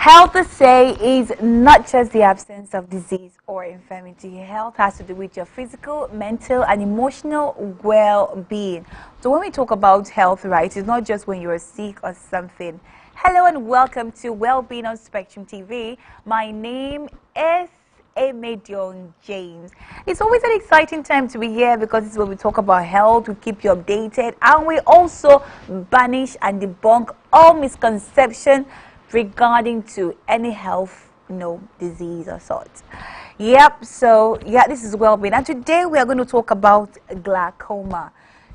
Health, they say, is not just the absence of disease or infirmity. Health has to do with your physical, mental, and emotional well-being. So when we talk about health, right, it's not just when you're sick or something. Hello and welcome to Wellbeing on Spectrum TV. My name is Emedion James. It's always an exciting time to be here because it's when we talk about health, we keep you updated, and we also banish and debunk all misconception regarding to any health, disease or sort. Yep, so yeah, this is well-being, and today we are going to talk about glaucoma.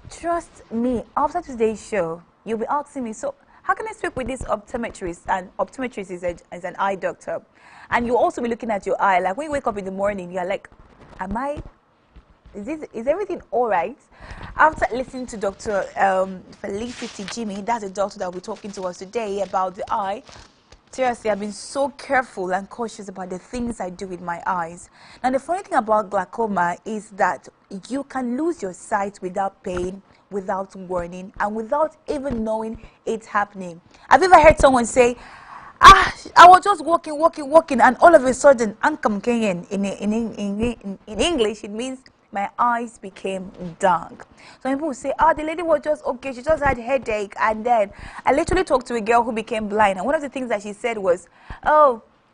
Trust me, after today's show, you'll be asking me, so how can I speak with this optometrist? And optometrist is an eye doctor. And you'll also be looking at your eye. Like when you wake up in the morning, you're like, is everything all right? After listening to Dr. Felicity Jimmy, that's a doctor that will be talking to us today about the eye. Seriously, I've been so careful and cautious about the things I do with my eyes. Now, the funny thing about glaucoma is that you can lose your sight without pain, without warning, and without even knowing it's happening. Have you ever heard someone say, I was just walking, and all of a sudden, ankam came in English, it means my eyes became dark. Some people will say, the lady was just okay, she just had a headache. And then I literally talked to a girl who became blind, and one of the things that she said was,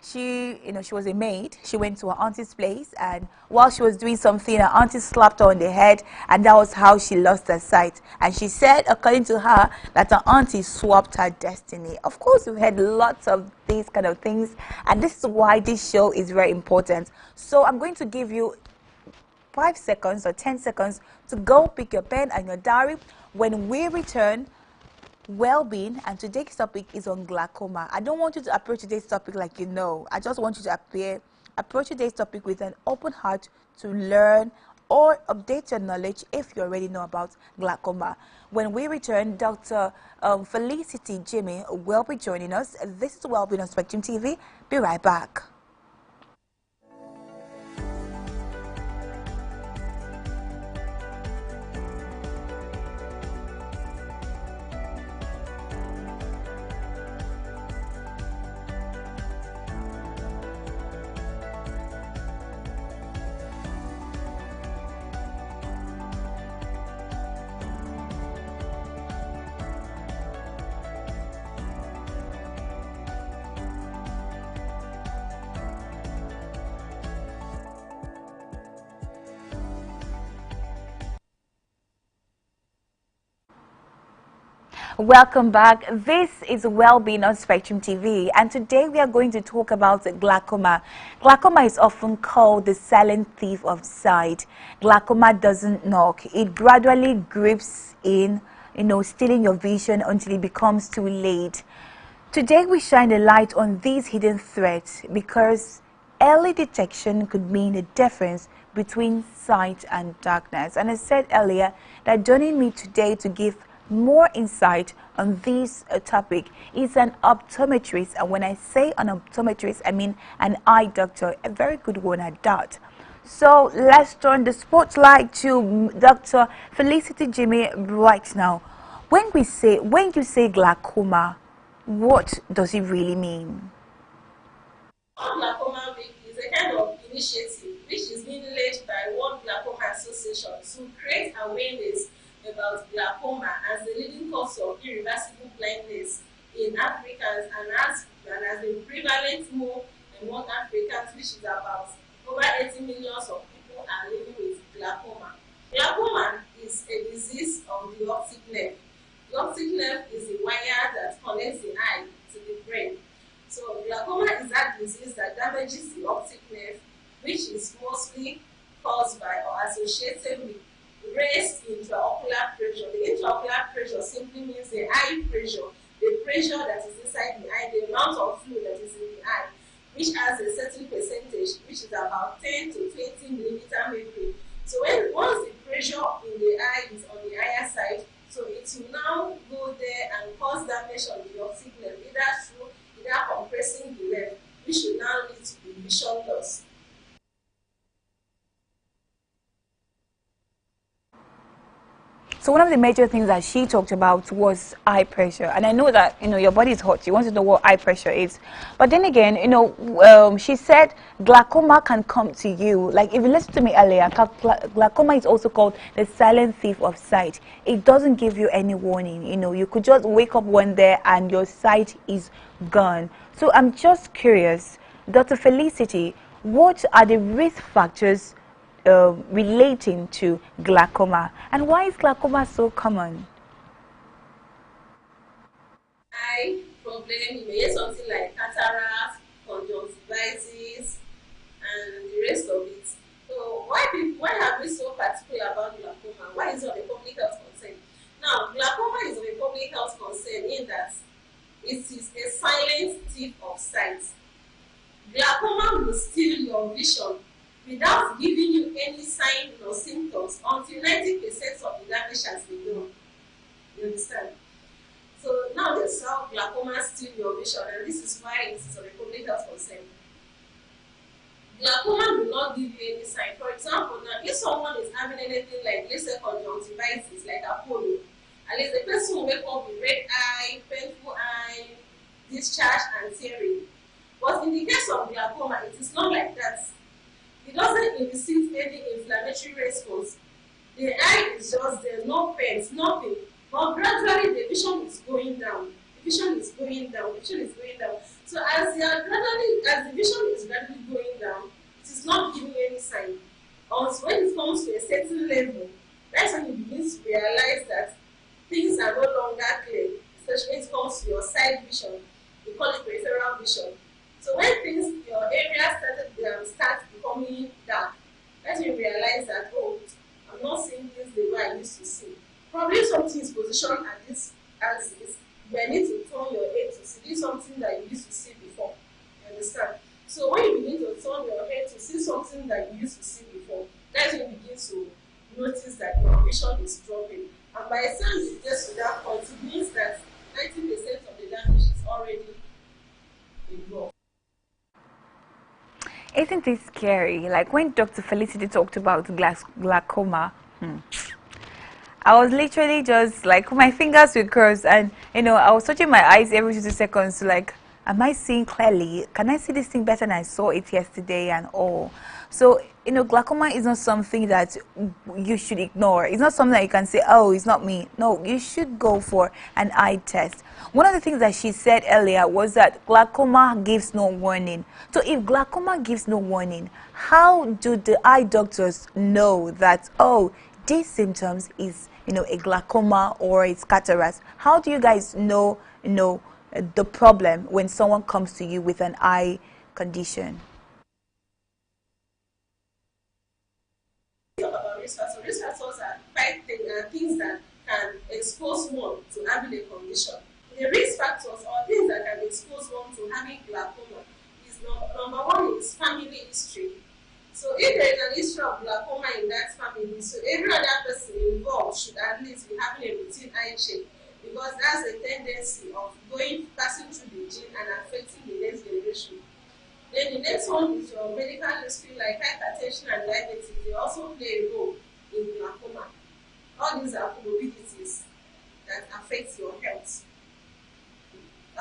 she was a maid. She went to her auntie's place, and while she was doing something, her auntie slapped her on the head, and that was how she lost her sight. And she said, according to her, that her auntie swapped her destiny. Of course, we've had lots of these kind of things, and this is why this show is very important. So I'm going to give you 5 seconds or 10 seconds to go pick your pen and your diary. When we return, well-being, and today's topic is on glaucoma. I don't want you to approach today's topic like I just want you to approach today's topic with an open heart to learn or update your knowledge if you already know about glaucoma. When we return, Dr. Felicity Jimmy will be joining us. This is Wellbeing on Spectrum TV. Be right back. Welcome back. This is Wellbeing on Spectrum TV, and today we are going to talk about glaucoma. Glaucoma is often called the silent thief of sight. Glaucoma doesn't knock. It gradually grips in, stealing your vision until it becomes too late. Today we shine a light on these hidden threats because early detection could mean the difference between sight and darkness. And I said earlier that joining me today to give more insight on this topic is an optometrist, and when I say an optometrist, I mean an eye doctor, a very good one at that. So let's turn the spotlight to Dr. Felicity Jimmy right now. When you say glaucoma, what does it really mean? Glaucoma Week is a kind of initiative which is being led by World Glaucoma Association to create awareness about glaucoma as the leading cause of irreversible blindness in Africans and has been prevalent more among Africans, which is about over 80 million of people are living with glaucoma. Glaucoma is a disease of the optic nerve. The optic nerve is the wire that connects the eye to the brain. So glaucoma is that disease that damages the optic nerve, which is mostly caused by or associated with raised intraocular pressure. The intraocular pressure simply means the eye pressure, the pressure that is inside the eye, the amount of fluid that is in the eye, which has a certain percentage, which is about 10 to 20 millimeter mercury. So once the pressure in the eye is on the higher side, so it will now go there and cause damage on the optic nerve, either compressing the nerve, which will now lead to the vision loss. So one of the major things that she talked about was eye pressure, and I know that your body is hot. You want to know what eye pressure is, but then again, she said glaucoma can come to you. Like if you listen to me earlier, glaucoma is also called the silent thief of sight. It doesn't give you any warning. You could just wake up one day and your sight is gone. So I'm just curious, Dr. Felicity, what are the risk factors relating to glaucoma, and why is glaucoma so common? Eye problem, you may hear something like cataract, conjunctivitis, and the rest of it. So why are we so particular about glaucoma? Why is it of a public health concern? Now, glaucoma is of a public health concern in that it is a silent thief of sight. Glaucoma will steal your vision without giving you any sign or symptoms until 90% of the damage has been done. You understand? So now this is how glaucoma steals your vision, and this is why it is of a public health concern. Glaucoma will not give you any sign. For example, now if someone is having anything like, let's say, conjunctivitis, like Apollo, at least the person will wake up with red eye, painful eye, discharge, and tearing. But in the case of glaucoma, it is not like that. It doesn't elicit any inflammatory response. The eye is just there, no pain, nothing. But gradually the vision is going down. The vision is going down. The vision is going down. So as the vision is gradually going down, it is not giving any sign. Also, when it comes to a certain level, that's when you begin to realize that things are no longer clear, especially when it comes to your side vision. We call it peripheral vision. So when your area start becoming dark, that's when you realize that, oh, I'm not seeing things the way I used to see. Probably something is positioned at this as is. You need to turn your head to see something that you used to see before. You understand? So when you begin to turn your head to see something that you used to see before, that's when you begin to notice that your vision is dropping. And by the time you get to that point, it means that 90% of the damage is already involved. Isn't it scary? Like when Dr. Felicity talked about glaucoma, I was literally just like, my fingers were crossed, and I was touching my eyes every 2 seconds to like, am I seeing clearly? Can I see this thing better than I saw it yesterday and all? So, glaucoma is not something that you should ignore. It's not something that you can say, oh, it's not me. No, you should go for an eye test. One of the things that she said earlier was that glaucoma gives no warning. So if glaucoma gives no warning, how do the eye doctors know that, oh, these symptoms is, a glaucoma or it's cataract? How do you guys know, the problem when someone comes to you with an eye condition? About risk factors. Risk factors are things that can expose one to having a condition. The risk factors or things that can expose one to having glaucoma is number one is family history. So if there is an history of glaucoma in that family, so every other person involved should at least be having a routine eye check, because that's a tendency of passing through the gene and affecting the next generation. Then the next one is your medical history, like hypertension and diabetes. They also play a role in glaucoma. All these are comorbidities that affect your health.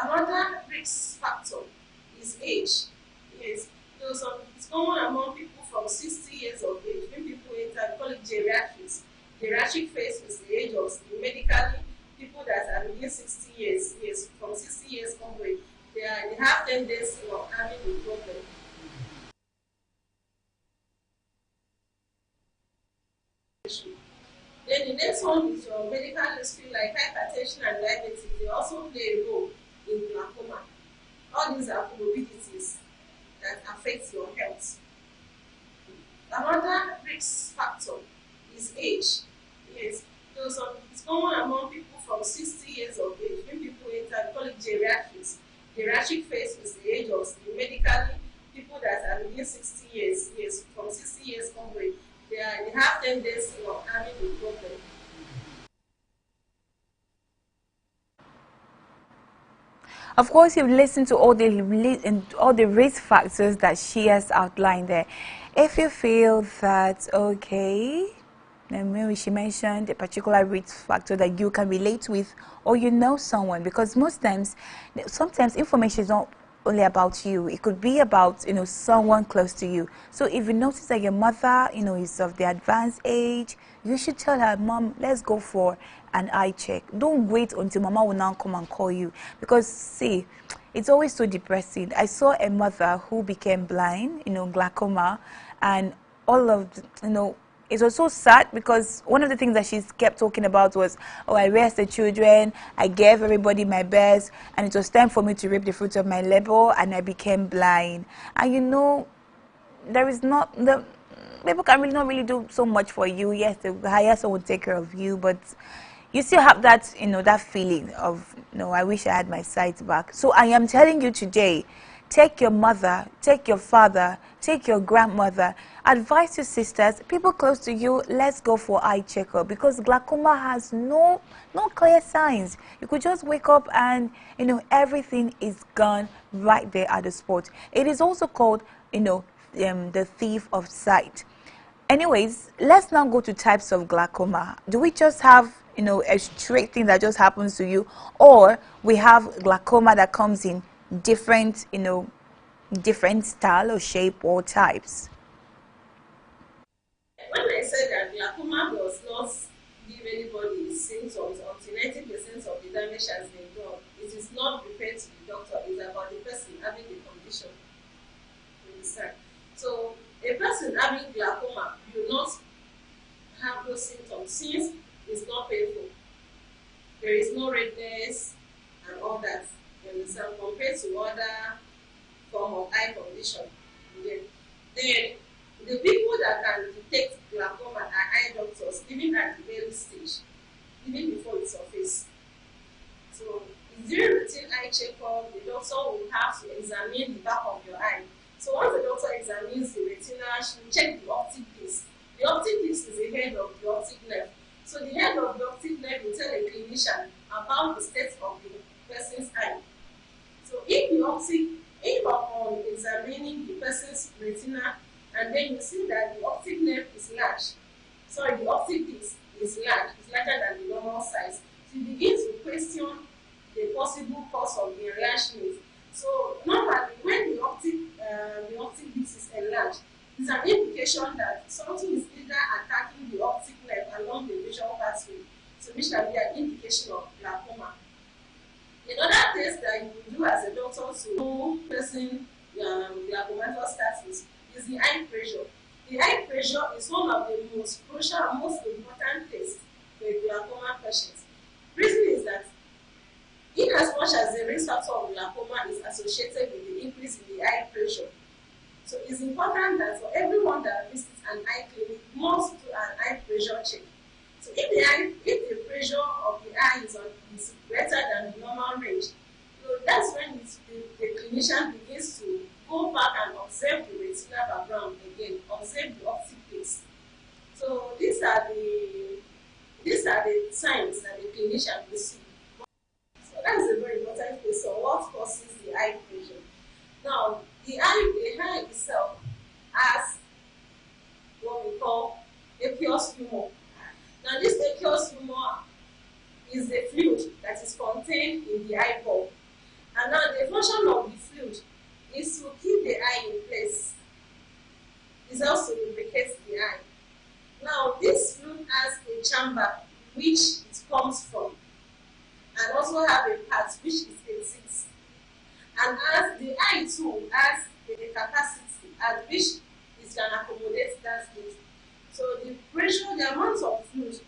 Another risk factor is age. Yes, so it's common among people from 60 years of age. When people enter, we call it geriatrics. Geriatric phase is the age of medically people that are within 60 years. Yes, from 60 years onward, they have tendency of having a problem. Then the next one is your medical history, like hypertension and diabetes. They also play a role in glaucoma. All these are comorbidities that affect your health. Another risk factor is age. Yes, so it's common among people from 60 years of age. When people enter, we call it geriatrics. Geriatric phase is the age of medically people that are within 60 years. Yes, from 60 years onward, they have tendency of having a problem. Of course, you've listened to all the risk factors that she has outlined there. If you feel that, okay, And maybe she mentioned a particular risk factor that you can relate with, or you know someone, because most times, sometimes information is not only about you. It could be about, someone close to you. So if you notice that your mother, is of the advanced age, you should tell her, Mom, let's go for an eye check. Don't wait until Mama will now come and call you, because see, it's always so depressing. I saw a mother who became blind, glaucoma, and all of, it was so sad, because one of the things that she kept talking about was, oh, I raised the children, I gave everybody my best, and it was time for me to reap the fruits of my labor, and I became blind. And there is not, the people can really not really do so much for you. Yes, the higher someone will take care of you, but you still have that, that feeling of, I wish I had my sight back. So I am telling you today, take your mother, take your father, take your grandmother, advise your sisters, people close to you, let's go for eye checkup, because glaucoma has no clear signs. You could just wake up and, everything is gone right there at the spot. It is also called, the thief of sight. Anyways, let's now go to types of glaucoma. Do we just have, a straight thing that just happens to you, or we have glaucoma that comes in different, different style or shape or types? When I said that glaucoma does not give anybody symptoms until 90% of the damage has been done, it is not referred to the doctor, it's about the person having the condition. You understand? So a person having glaucoma will not have those symptoms since it's not painful. There is no redness and all that. You understand? Compared to other form of eye condition. Then the people that can detect glaucoma are eye doctors, even at the early stage, even before it surfaces. So during routine eye checkup, the doctor will have to examine the back of your eye. So once the doctor examines the retina, she will check the optic disc. The optic disc is the head of the optic nerve. So the head of the optic nerve will tell a clinician about the state of the person's eye. So if upon examining the person's retina, and then you see that the optic nerve is large, sorry, the optic disc is large, it's larger than the normal size, so you begin to question the possible cause of the enlargement. So normally, when the optic disc is enlarged, it's an indication that something is either attacking the optic nerve along the visual pathway, so which can be an indication of glaucoma. Another test that you will do as a doctor to know person glaucomatous status is the eye pressure. The eye pressure is one of the most crucial and most important tests for a glaucoma patient. The reason is that in as much as the risk factor of glaucoma is associated with the increase in the eye pressure, so it's important that for everyone that visits an eye clinic must do an eye pressure check. So if the pressure of the eye is greater than the normal range, so that's when the clinician begins to go back and observe the retinal background again, observe the optic disc. So these are the signs that the clinician will see. So that's a very important thing. So what causes the eye pressure? Now, the eye itself has what we call aqueous humor. Now, this aqueous humor is the fluid that is contained in the eyeball. And now, the function of the fluid is to keep the eye in place. It also lubricates the eye. Now, this fluid has a chamber which it comes from, and also have a part which it exits. And as the eye too has the capacity at which it can accommodate that fluid. So the pressure, the amount of fluid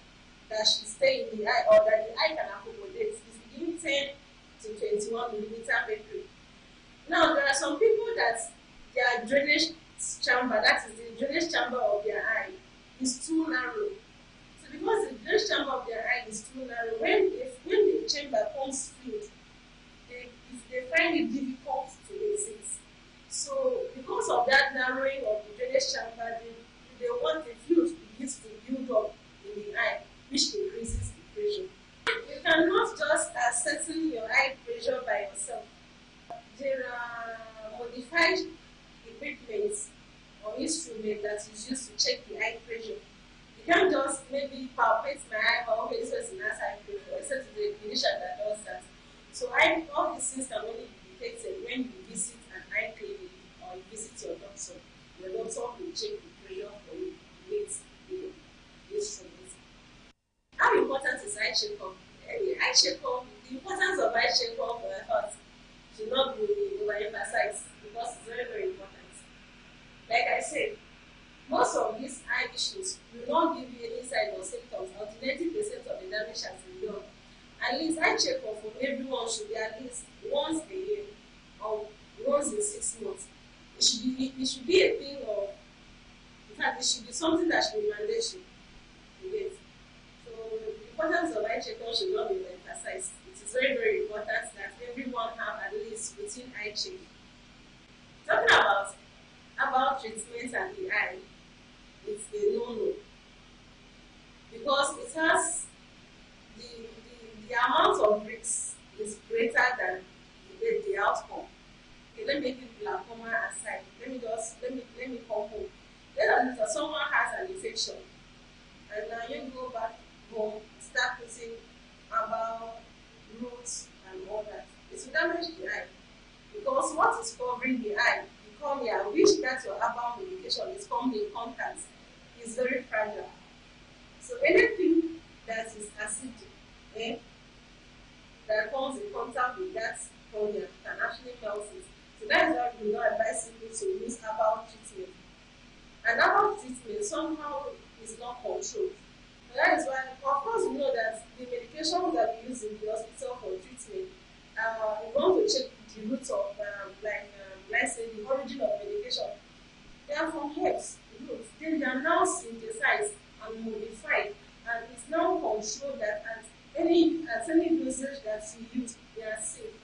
that should stay in the eye or that the eye can accommodate is between 10 to 21 millimeter mercury. Now there are some people that their drainage chamber, that is the drainage chamber of their eye, is too narrow. So because the drainage chamber of their eye is too narrow, when the chamber pumps fluid, they find it difficult to exit. So because of that narrowing of the drainage chamber, they want the fluid begins to build up in the eye, which increases the pressure. You cannot just ascertain your eye pressure by yourself. There are modified equipment or instrument that is used to check the eye pressure. The can't just maybe palpate my eye, but okay, this person has eye pressure, except it's the clinician that does that. So all these things can only be detected when you visit an eye clinic or you visit your doctor. Your doctor will check the pressure for you, weight, instruments. How important is eye checkup? Eye checkup, the importance of eye checkup for health should not be overemphasized because it's very, very important. Like I said, most of these eye issues will not give you any sign or symptoms until 90% of the damage has been done. At least eye checkup for everyone should be at least once a year or once in 6 months. It should be a thing of, in fact, it should be something that should be mandatory. Yes. So the importance of eye checkup should not be emphasized. It is very, very important that everyone have at least routine eye check. Talking about treatment and the eye, it's a no-no because it has the amount of risks is greater than the outcome. Okay, let me give glaucoma aside. Let me come home. Then someone has an infection, and now you go back home, start putting about roots and all that. It will damage the eye because what is covering the eye, the cornea, which that your herbal medication is coming in contact, is very fragile. So anything that is acidic, that comes in contact with that cornea can actually melt it. So that is why we do not advise people to use herbal treatment. And herbal treatment somehow is not controlled. And that is why, of course, we know that the medications that we use in the hospital for treatment, we want to check the roots of, let's say, the origin of medication. They are from herbs, roots. Then they are now synthesized and modified, and it's now controlled that at any dosage that you use, they are safe.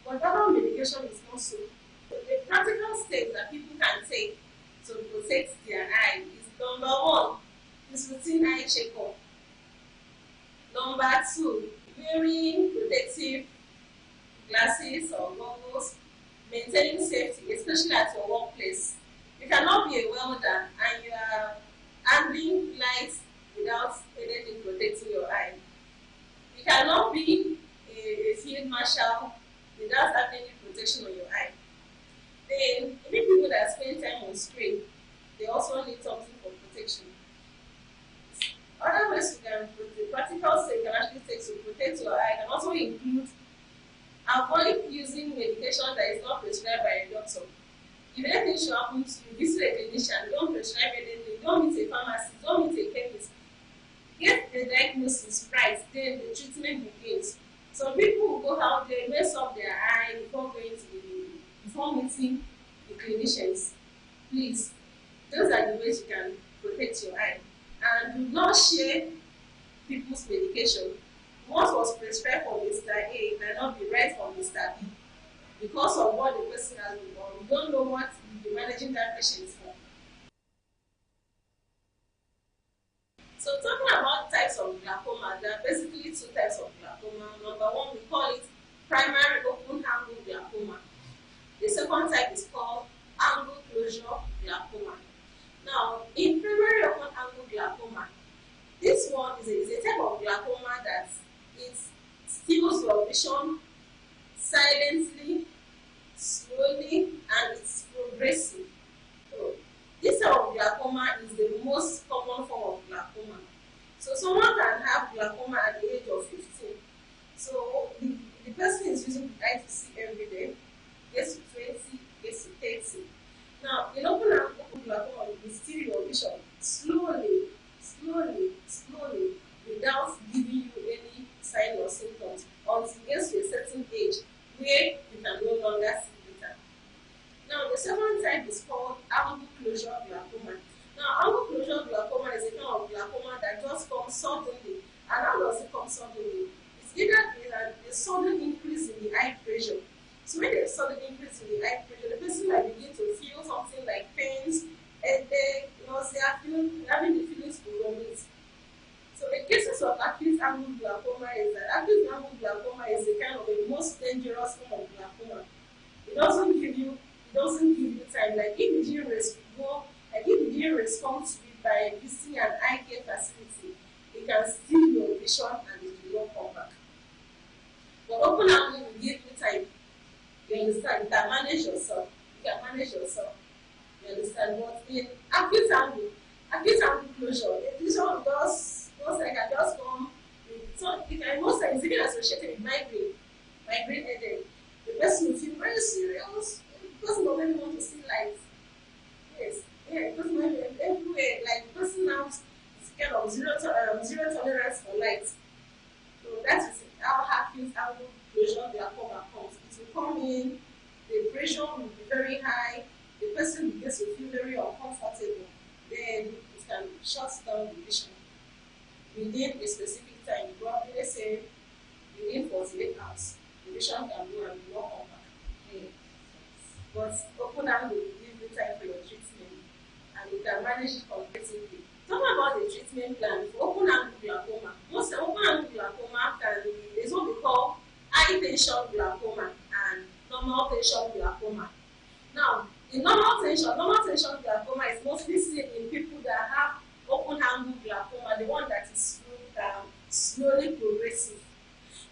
But herbal medication is not so. The practical steps that people can take to protect their eye is number one, is routine eye checkup. Number two, wearing protective glasses or goggles, maintaining safety, especially at your workplace. You cannot be a welder and you are handling lights without anything protecting your eye. You cannot be a field marshal without having any protection on your eye. Then, even people that spend time on screen, they also need something for protection. Other ways you can, the practical steps you can actually take to protect your eye can also include avoid using medication that is not prescribed by a doctor. If anything should happen to you, visit a clinician, don't prescribe anything, don't meet a pharmacist, don't meet a chemist. Get the diagnosis right, then the treatment begins. Some people will go out there, mess up their eye before meeting the clinicians. Please, those are the ways you can protect your eye. And do not share people's medication. What was prescribed for Mr. A might not be right for Mr. B because of what the person has been on. You don't know what you'll be managing that patient for. So talking about types of glaucoma, there are basically two types of glaucoma. Number one, we call it primary open angle glaucoma. The second type is called angle closure glaucoma. Now, in primary open angle glaucoma, this one is a type of glaucoma that it steals your vision silently, slowly, and it's progressive. So, this type of glaucoma is the most common form of glaucoma. So someone can have glaucoma at the age of 15. So the person is using the eye to see every day, gets to 20, gets to 30. Now, in open glaucoma, you steal your vision slowly, without giving you any sign or symptoms until it gets to a certain age where you can no longer see better. Now, the second type is called angle closure glaucoma. Now, angle closure glaucoma is a kind of glaucoma that just comes suddenly. And how does it come suddenly? It's either a sudden increase in the eye pressure. So when there's a sudden increase in the eye pressure, the person might begin to feel something like pains, headache, nausea, having the feelings to vomit. So the cases of acute angle glaucoma is that acute angle glaucoma is the kind of the most dangerous form of glaucoma. It doesn't give you time. Like if you didn't respond to it by visiting an eye care facility, it can steal your vision and it will not come back. But open angle will give you time. You understand? You can manage yourself. You can manage yourself. You understand? But in acute angle closure, the vision does most like I just come with, so it can most like it's even associated with migraine headache. The person will feel very serious. The person will maybe want to see light. Yes, yeah, because maybe everywhere, like the person now is kind of zero tolerance for light. So that is how acute angle closure glaucoma comes. It will come in, the pressure will be very high, the person begins to feel very uncomfortable, then it can shut down the vision within a specific time. Probably let's say within 48 hours, the vision can go and will not come back. Okay. But open angle will give you time for your treatment and you can manage it completely. Talking about the treatment plan for open angle glaucoma, most open angle glaucoma is what we call high tension glaucoma and normal tension glaucoma. Now, in normal tension glaucoma is mostly seen in people that have open angle glaucoma, the one that is slowly progressive.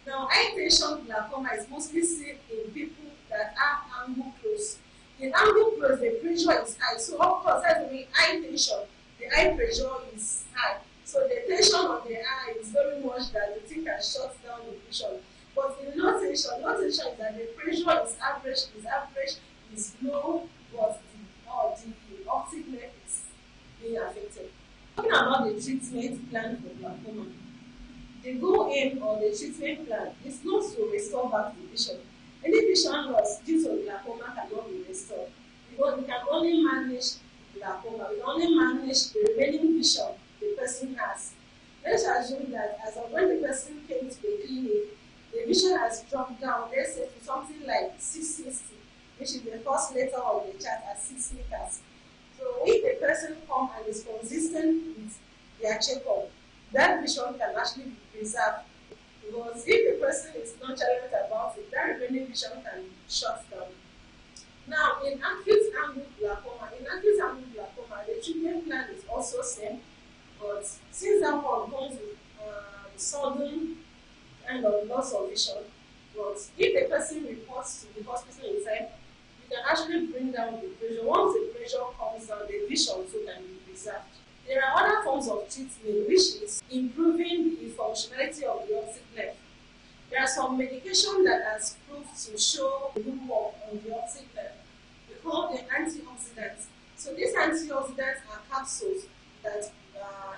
Now, high tension glaucoma is mostly seen in people that have angle close. In angle close, the pressure is high, so of course that's the way high tension. The eye pressure is high. So the tension of the eye is very much that the thing can shut down the vision. But in low tension is that the pressure is average, is low, but the optic nerve is being affected. Talking about the treatment plan for glaucoma, the goal aim or the treatment plan is not to restore back the vision. Any vision loss due to glaucoma cannot be restored because we can only manage glaucoma. We only manage the remaining vision the person has. Let's assume that as of when the person came to the clinic, the vision has dropped down, let's say to something like 660, which is the first letter of the chart at 6 meters. So if the person comes and is consistent with their checkup, that vision can actually be preserved. Because if the person is nonchalant about it, that remaining vision can shut down. Now, in acute angle glaucoma, the treatment plan is also same, but since that one comes with sudden kind of loss of vision, but if the person reports to the hospital in time, you can actually bring down the pressure. Once the pressure comes down, the vision too can be preserved. There are other forms of treatment, which is improving the functionality of the optic nerve. There are some medication that has proved to show the good work on the optic nerve. We call them antioxidants. So these antioxidants are capsules that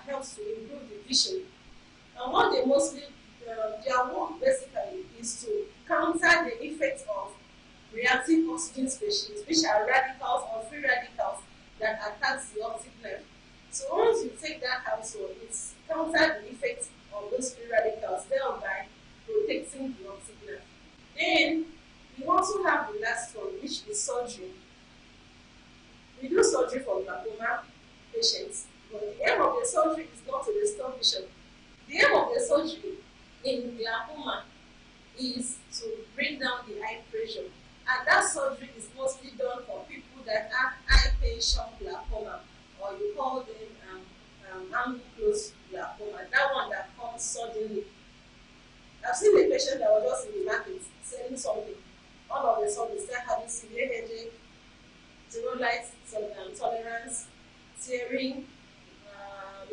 helps to improve the vision. And what they mostly, their work basically is to counter the effects of reactive oxygen species, which are radicals or free radicals that attack the optic nerve. So once you take that capsule, it's counter the effects of those free radicals, thereby protecting the optic nerve. Then we also have the last one, which is surgery. We do surgery for glaucoma patients, but the aim of the surgery is not to restore vision. The aim of the surgery in glaucoma is to bring down the eye pressure, and that surgery is mostly done for people that have high tension glaucoma, or you call them angle close glaucoma, that one that comes suddenly. I've seen a patient that was just in the market selling something. All of a sudden, start having severe headache, zero light tolerance, tearing,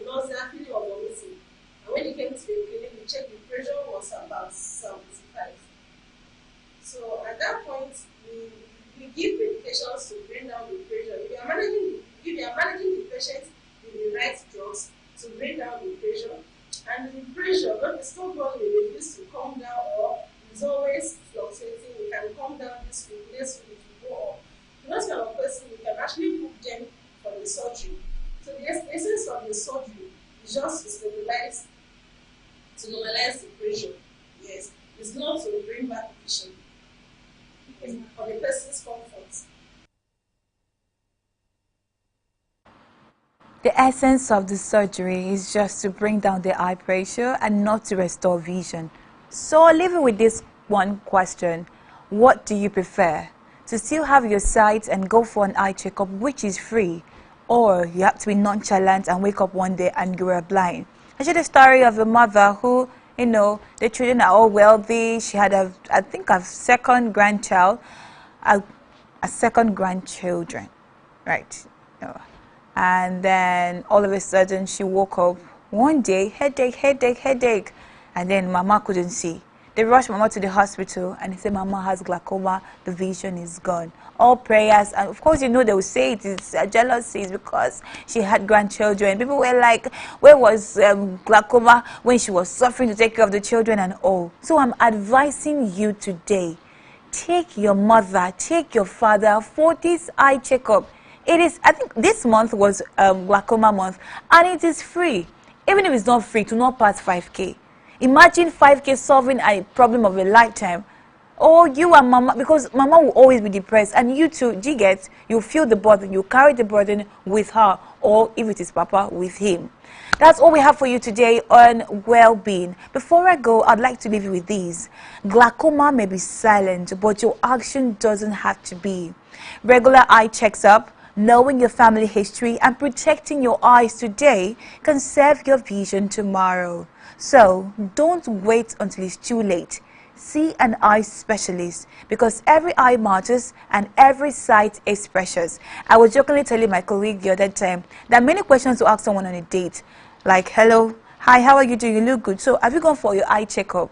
nausea, feeling of vomiting. And when he came to the clinic, we checked the pressure was about 75. So at that point, we give medications to bring down the pressure. If you are managing the patient with the right drugs to bring down the pressure, and the pressure, when it's not going to refuse to come down or it's always fluctuating, we can come down this week, next week it will go up. Those kind of person, we can actually book them for the surgery. So the essence of the surgery is just to normalize the pressure. Yes, it's not to bring back vision. It's for the person's comfort. The essence of the surgery is just to bring down the eye pressure and not to restore vision. So I'll leave you with this one question. What do you prefer? To still have your sight and go for an eye checkup, which is free, or you have to be nonchalant and wake up one day and you are blind. I shared a story of a mother who, you know, the children are all wealthy. She had I think a second grandchild, a second grandchildren, right? And then all of a sudden she woke up one day, headache, and then mama couldn't see. They rushed mama to the hospital and they said mama has glaucoma, the vision is gone. All prayers, and of course, you know, they will say it is jealousy, it's because she had grandchildren. People were like, where was glaucoma when she was suffering to take care of the children and all? So I'm advising you today, take your mother, take your father for this eye checkup. It is, I think this month was glaucoma month, and it is free. Even if it's not free, to not pass 5K. Imagine 5K solving a problem of a lifetime. Or you and mama, because mama will always be depressed, and you too, you feel the burden, you carry the burden with her, or if it is papa, with him. That's all we have for you today on well-being. Before I go, I'd like to leave you with these. Glaucoma may be silent, but your action doesn't have to be. Regular eye checks up, knowing your family history, and protecting your eyes today can save your vision tomorrow. So don't wait until it's too late. See an eye specialist, because every eye matters and every sight is precious. I was jokingly telling my colleague the other time that many questions to ask someone on a date, like, hello, hi, how are you doing? You look good. So have you gone for your eye checkup?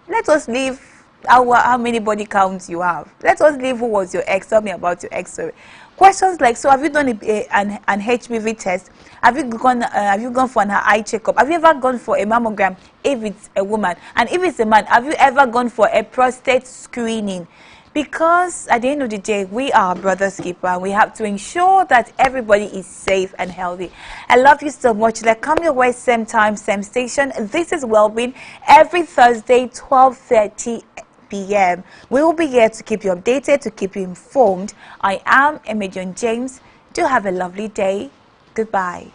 Let us leave how many body counts you have. Let us leave who was your ex. Tell me about your ex. Sorry. Questions like, so have you done an HPV test? Have you gone for an eye checkup? Have you ever gone for a mammogram if it's a woman? And if it's a man, have you ever gone for a prostate screening? Because at the end of the day, we are a brother's keeper, and we have to ensure that everybody is safe and healthy. I love you so much. Like, come your way, same time, same station. This is Wellbeing every Thursday, 12:30 p.m. We will be here to keep you updated, to keep you informed. I am Emedion James. Do have a lovely day. Goodbye.